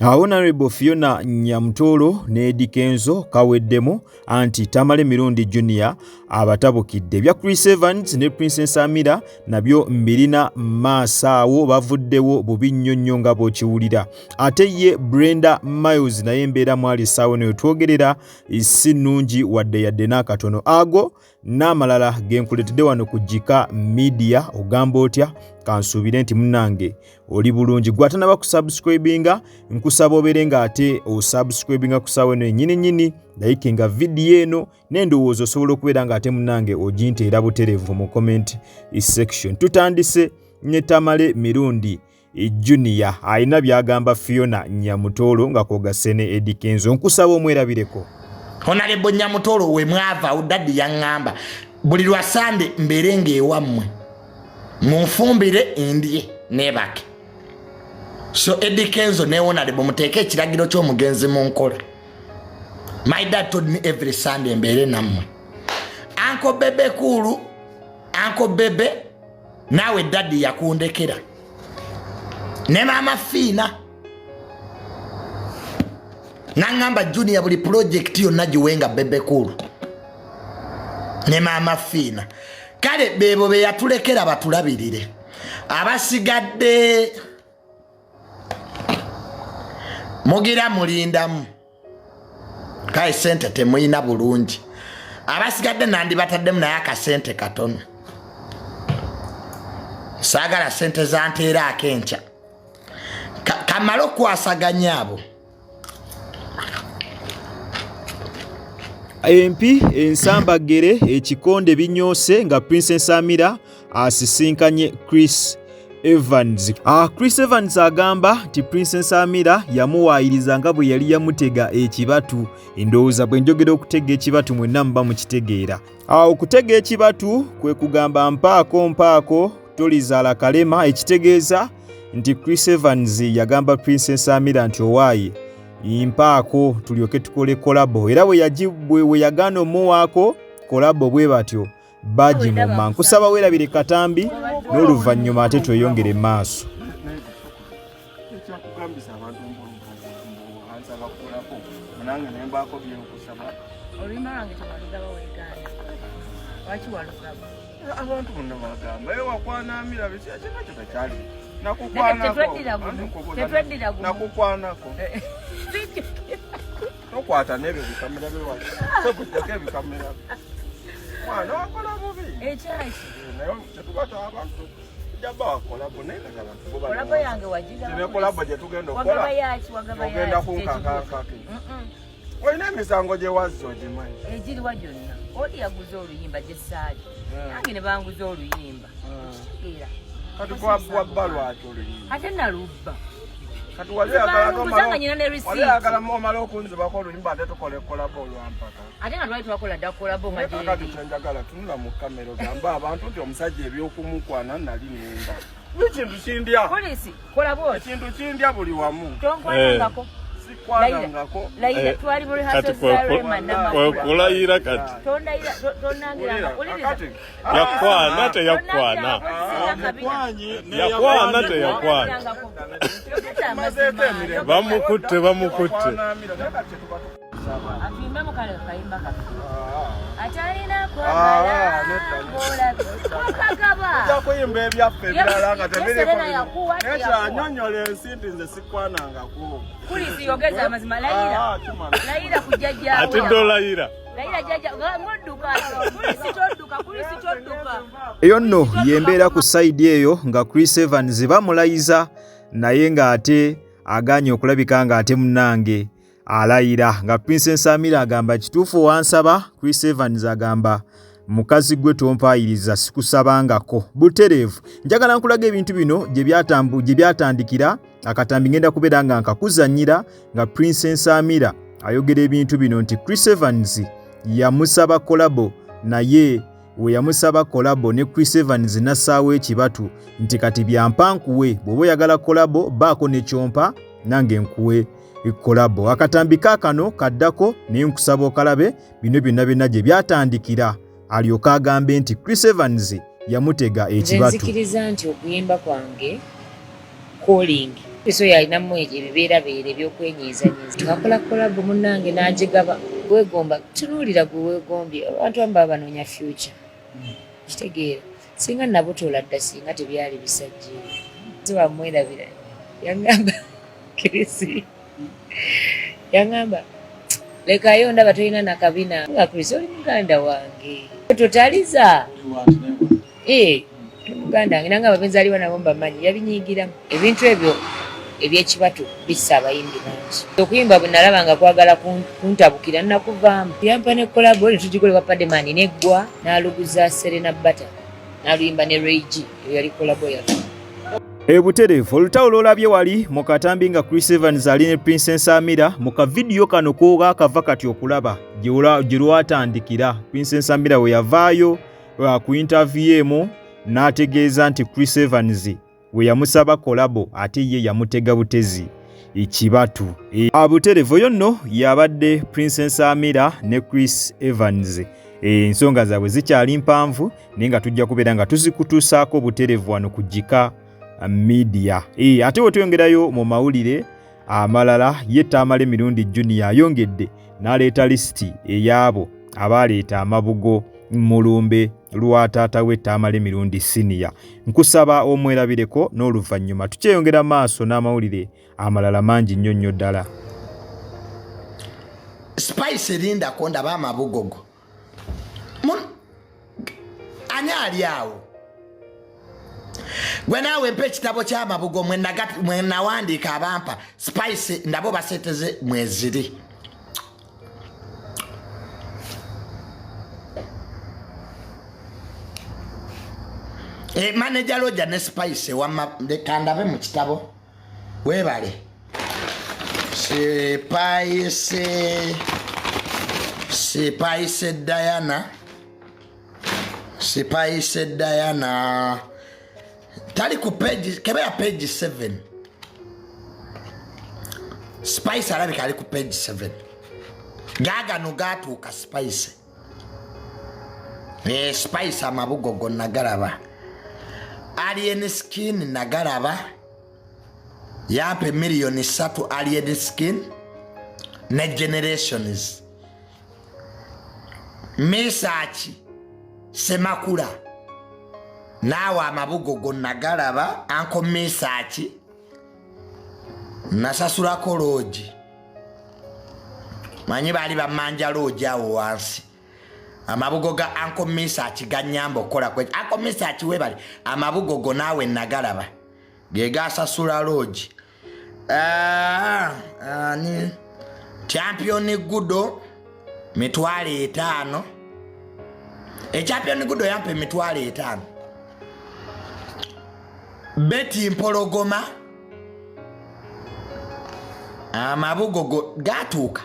Honorable Fiona Nyamutolo ne Eddie Kenzo kaweddemu anti Tamale Mirundi Junior abatabukidde. Bya Chris Evans ne Princess Amira nabyo mbirina masaawo bavuddewo bubi nnyonnyo nga bw'okiwulira. Ate ye Brenda Miles naye embeera mwali saawo neyo twogerera si nnungi wadde yadde n'akatono. Ago n'amalala genkuletedde wano ku Jika Media. Ogamba otya? Kansuubire nti munnange oli bulungi. Gwatanaba kusubscribinga nkusaba obeere nga ate osubscribinga kusaawa eno ennyini likinga video eno n'endowooza osobola okubeera nga ate munnange oginteera butereevu mu comment section. Tutandise ne Tamale Mirundi Junior alina byagamba Fiona Nyamutolo nga kwogase ne Eddie Kenzo. Nkusaba omwerabireko. Honorable Nyamutolo we mwava udaddi yaŋŋamba buli lwa Sande mbeere ng'ewammwe munfumbire indye nebake. So Eddie Kenzo ne Honorable muteeke ekiragiro ky'omugenzi mu nkola. My dad told me every Sunday mbeere nammwe. Uncle Bebe Kulu, Uncle Bebe nawe daddi yakundekera. Ne mama Fina nangamba Junior buli project yonna giwenga Bebe Kulu ne mama Fina. Kale bebo be yatulekera batulabirire. Abasigadde mugira mulindamu kai sente temuyina bulungi. Abasigadde nandi bataddemu naye akasente katono. Saagala sente zanteera akenca kamalo kwasaganya abo. MP ensambagere ekikonde binyose nga Princess Amira asisinkanye Chris Evans. Chris Evans agamba ti Princess Amira yamuwaayiriza nga bwe yali yamutega ekibatu. Endowooza bwe njogera okutega ekibatu mwenna muba mukitegeera. Okutega ekibatu kwe kugamba mpaako tolizaala kalema, ekitegeeza nti Chris Evans yagamba Princess Amira nti owaaye mpaako tulyoke tukole kolabo. Era we yagaana omuwaako kolabo bwe batyo bagimuma. Nkusaba weerabire katambi n'oluvannyuma ate tweyongere maaso. Abantu bonna bagamba ewa kwana Amira bisi akina kitakyali nakukwanako tokwata n'ebyo bikamera bewayo tekuddeko ebikamera mwana wakola bubi ekyaki naye tetubata abantu jaba wakola bonekolabo gyetugenda okukolagenda kunkakankake olina emisango gye wazza ogimanyi egiriwa gyonna oli yaguza oluyimba gyesaali nange ne banguza oluyimba era kati wabba lwaki oluyimba ate nalubba kati waliagala omala okunzibako oluyimba ate tukole kolabo olwampaka ate nga twali twakola dda kolabo nga kati kyenjagala tunula mu kamera ogamba abantu nti omusajja ebyokumukwana nali nimba ekintu kindya polisi kolabo ekintu kindya buli wamu tonkwanangako Laila twali muri haso zare manama kulayira kati tonangira yakwana te yakwana bamukutte afimba mukale kayimba atalina kwagala okagaba jakuyimba ebyaffe ebirala nga tebiriko anyonyola ensimbi nze sikwanangako kulisi yogeza amazima Laila kujjajja ati Laila jjajja ngodduka kulisi todduka eyo nno yembeera ku side eyo nga Chris Evans bamulayiza naye ng'ate aganye okulabika ng'ate munnange alayira nga Princess Amira agamba kituufu wansaba. Chris Evans agamba mukazi gwe tompaayiriza sikusabangako butereevu. Njagala nkulaga ebintu bino gye byatandikira akatambi ngenda kubeera nga nkakuzannyira nga Princess Amira ayogera ebintu bino nti Chris Evans yamusaba kolabo naye we yamusaba kolabo ne Chris Evans nassaawo ekibatu nti kati byampa nkuwe bw'oba oyagala kolabo baako ne kyompa nange nkuwe kolabo. Akatambi kaakano kaddako naye nkusaba okalabe bino byonna gye byatandikira alyoka agambe nti Chris Evans yamutega ekibatu. Nzikiriza nti okuyimba kwange calling Eso yalinamu ebibeerabeera ebyokwenyiizanyiiza. Tukakola kolabo munnange n'agigaba. Weegomba tunuulira gwe weegombye. Abantu abamu baba banoonya future. Kitegeera. Singa nabutoola dda singa tebyali bisajja. Ziba mwerabira. Yangamba Kirisi. Yangamba lekayo ndaba tolina na kabina. Nga Kirisi oli muganda wange. Totaliza. Muganda wange nanga abapenzi aliwo nabo mbamanyi yabinyiigiramu. Ebintu ebyo ebyekibatu bissa abayimbi bangi. Okuyimba bwe nalaba nga kwagala kuntabukira nakuvaamu. Yampa ne kolabo ne tugikole kwa Pademani neggwa n'aluguza Serena Butter n'aluyimba ne Ray G yali kolabo yake. Ebuterevu olutalo olabye wali mu katambi nga Chris Evans ali ne Princess Amira mu kavidiyo kano kooga kava kati okulaba gye lwatandikira. Princess Amira we yavaayo ku interview n'ategeeza nti Chris Evans we yamusaba kolabo ate ye yamutega butezi ekibatu. Abuterevu yonno yabadde Princess Amira ne Chris Evans. Ensonga zaabwe zikyali mpanvu naye nga tujja kubeera nga tuzikutuusaako buterevu wano ku Jika Media. Ate wetwongerayo mu mawulire amalala ye Tamale Mirundi Junior ayongedde n'aleeta lisiti ey'abo abaleeta amabugo mulumbe lwa taata we Tamale Mirundi Senior. Nkusaba omwerabireko n'oluvannyuma tukyeyongera maaso n'amawulire amalala mangi nnyo ddala. Spice Linda konda ba mabugogo. Ani ali awo. Gwe nawe mpe ekitabo ky'amabugo mwe nawandiika abampa Spice ndabo baseteze mweziri. Manager Roger ne Spice wama kandabe mu kitabo webale. Spice Diana tali ku page kebe ya page 7. Spice alabika ali ku page 7. Gaga no gatuuka Spice. Spice amabugogo nagaraba. Alien Skin nagaraba. Yampe million 3 Alien Skin ne Generations. Mesachi Semakula nawa amabugogo nagaraba anko Mesachi nasasula koloji manyi bali bamanja loji awo wansi amabugoga anko Mesachi ganyambo kola kwe anko Mesachi webali amabugogo nawe nagaraba gega sasula loji ni champion gudo mitwale 5 champion gudo yampe mitwale 5 Betty Mpologoma amabugogo gatuuka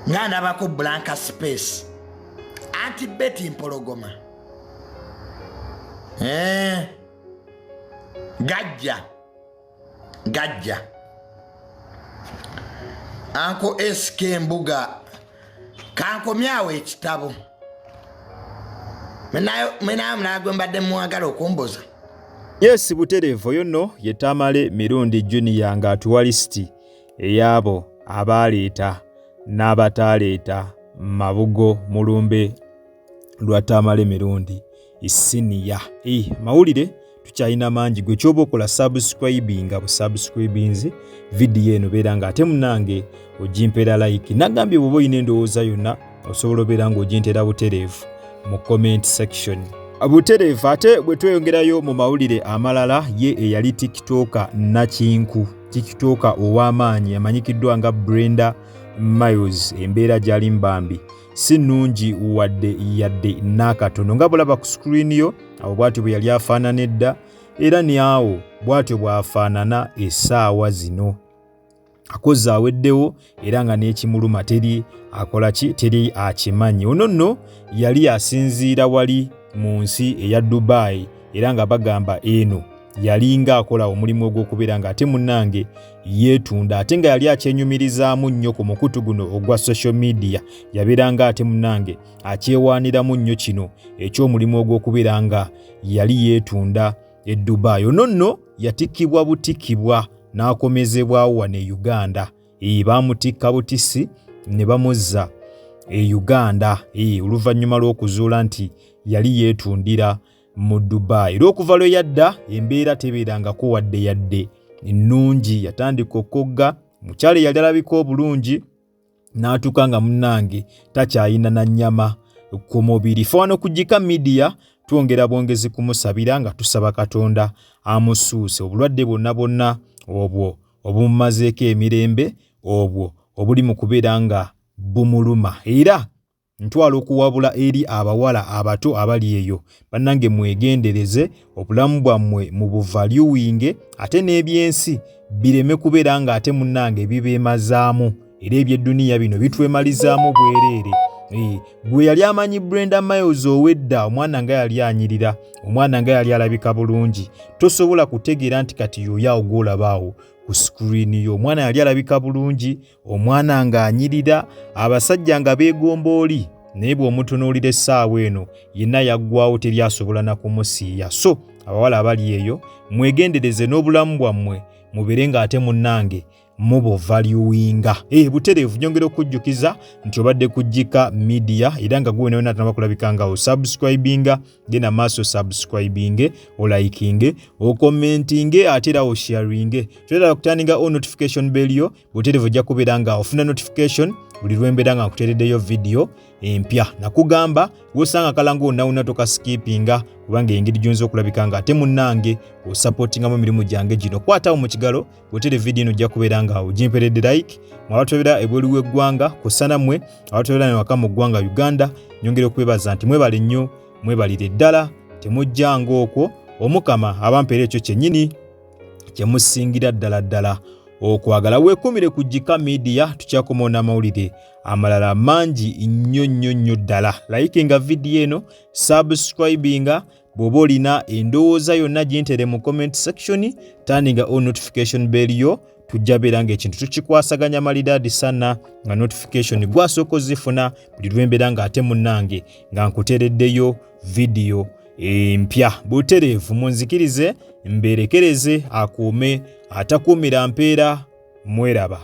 ngana bako Blanca Space anti Betty Mpologoma gajja anko SK Mbuga kanko myawe ekitabo menayo mnagwe mbadde mwagala okumboza. Yes, buterevu yonno ye Tamale Mirundi Junior nga atuwa lisiti eyabo abaleeta n'abataleeta mabugo mulumbe lwa Tamale Mirundi Senior. Mawulire tukyalina mangi gwe kyoba okola subscribinga bu subscribinzi video eno beera nga ate munnange ogimpera like nagambye bwoba oyina endowooza yonna osobola obeera nga ogintera buterevu mu comment section. Buterevu ate bwe tweyongerayo mu mawulire amalala ye eyali TikToker Nakinku. TikToker ow'amaanyi amanyikiddwa nga Brenda Miles embeera gyali mbambi si nnungi wadde yadde n'akatono nga bulaba ku screen yo awo bwatyo bwe yali afaanana edda era ni awo bwatyo bw'afaanana essaawa zino. Akoze aweddewo era nga n'ekimuluma teri akola ki teri akimanyi. Ono nno yali asinziira wali mu nsi eya Dubai era nga bagamba eno yalinga akola omulimu ogw'okubeera nga ate munnange yeetunda ate nga yali akyenyumirizaamu nnyo ku mukutu guno ogwa social media yabeera nga ate munnange akyewaaniramu nnyo kino eky'omulimu ogw'okubeera nga yali yeetunda e Dubai. Ono nno yatikibwa butikibwa n'akomezebwawo wano e Uganda. Baamutikka butisi ne bamuzza e Uganda oluvannyuma lw'okuzuula nti yali yeetundira mu Dubai. Lw'okuva lwe yadda embeera tebeerangako wadde yadde ennungi. Yatandika okogga, mukyala yali alabika obulungi n'atuuka nga munnange takyayina na nnyama ku mubiri. Ffe wano ku Gika Media twongera bwongezi kumusabira nga tusaba Katonda amusuuse obulwadde bwonna obwo obumumazeeko emirembe, obwo obuli mu kubeera nga bumuluma. Era ntwala okuwabula eri abawala abato abali eyo, bannange mwegendereze obulamu bwammwe mu buvaluwinge, ate n'ebyensi bireme kubeera nga ate munnange bibeemazaamu, era eby'edduniya bino bitwemalizaamu bwereere. Gwe yali amanyi Brenda Miles owedda, omwana nga yali anyirira, omwana nga yali alabika bulungi, tosobola kutegeera nti kati yoyaawo gw'olabaawo ku screen yo. Omwana yali alabika bulungi, omwana nga anyirira, abasajja nga beegomba oli, naye bw'omutunuulira essaawa eno yenna yaggwawo, teri asobola na kumusiiya. So abawala abali eyo mwegendereze n'obulamu bwammwe mubeere nga ate munnange mubuvaluwinga. Butereevu nyongera okujjukiza nti obadde ku Gika Media era nga gwe nawe natama kulabika nga osubscribinga, genda maaso subscribinge, olikinge, okommentinge ate era osharinge. Twetaaga kutandika on notification bell yo, butereevu ojja kubeera nga ofuna notification buli lwembeera nga nkuteereddeyo video empya. Nakugamba wosanga kalango nawuna toka skippinga kubanga engeri gyonza okulabika nga ate munnange osupportingamu emirimu gyange gino. Kwatawo mu kigalo butere video eno ojja kubeera nga ogimperedde like. Mwatubera ebweru w'eggwanga kusana mmwe abatubera ne waka mu ggwanga Uganda, nyongera okwebaza nti mwebale nnyo, mwebalire ddala, temujjanga okwo. Omukama abampeera ekyo kyennyini kyemusingira ddala okwagala. Weekumire ku Gika Media, tukyakomaona amawulire amalala mangi nnyo ddala. Likinga video eno, subscribinga, bw'oba olina endowooza yonna gintere mu comment section, turninga on notification bell yo, tujja beera ng'ekintu tukikwasaganya malidaadi sana nga notification gwasooka ozifuna buli lwembeera nga ate munnange nga nkuteereddeyo video empya. Butereevu munzikirize, mbeerekereze, akuume atakuumira mpeera. Mweraba.